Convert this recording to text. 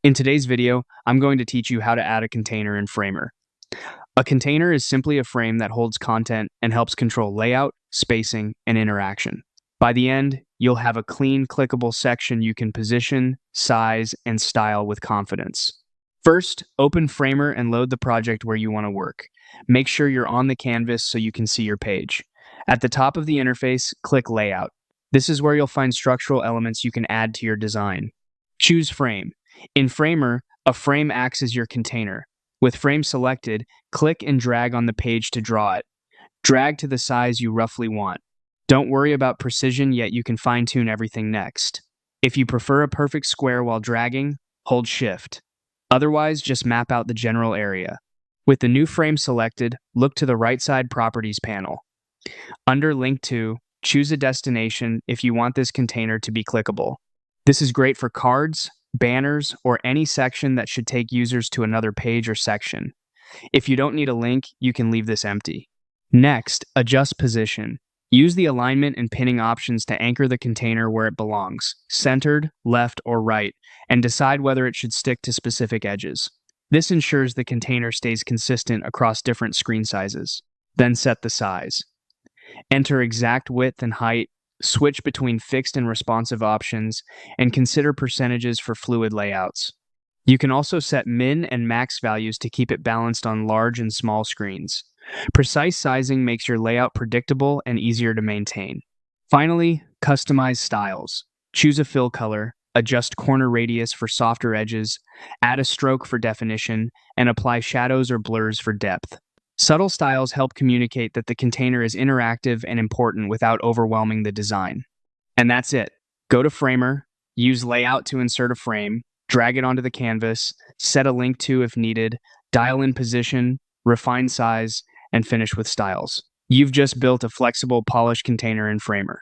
In today's video, I'm going to teach you how to add a container in Framer. A container is simply a frame that holds content and helps control layout, spacing, and interaction. By the end, you'll have a clean, clickable section you can position, size, and style with confidence. First, open Framer and load the project where you want to work. Make sure you're on the canvas so you can see your page. At the top of the interface, click Layout. This is where you'll find structural elements you can add to your design. Choose Frame. In Framer, a frame acts as your container. With frame selected, click and drag on the page to draw it. Drag to the size you roughly want. Don't worry about precision, yet you can fine-tune everything next. If you prefer a perfect square while dragging, hold Shift. Otherwise, just map out the general area. With the new frame selected, look to the right side Properties panel. Under Link to, choose a destination if you want this container to be clickable. This is great for cards, banners, or any section that should take users to another page or section. If you don't need a link, you can leave this empty. Next, adjust position. Use the alignment and pinning options to anchor the container where it belongs, centered, left, or right, and decide whether it should stick to specific edges. This ensures the container stays consistent across different screen sizes. Then set the size. Enter exact width and height, switch between fixed and responsive options, and consider percentages for fluid layouts. You can also set min and max values to keep it balanced on large and small screens. Precise sizing makes your layout predictable and easier to maintain. Finally, customize styles. Choose a fill color, adjust corner radius for softer edges, add a stroke for definition, and apply shadows or blurs for depth. Subtle styles help communicate that the container is interactive and important without overwhelming the design. And that's it. Go to Framer, use Layout to insert a frame, drag it onto the canvas, set a link to if needed, dial in position, refine size, and finish with styles. You've just built a flexible, polished container in Framer.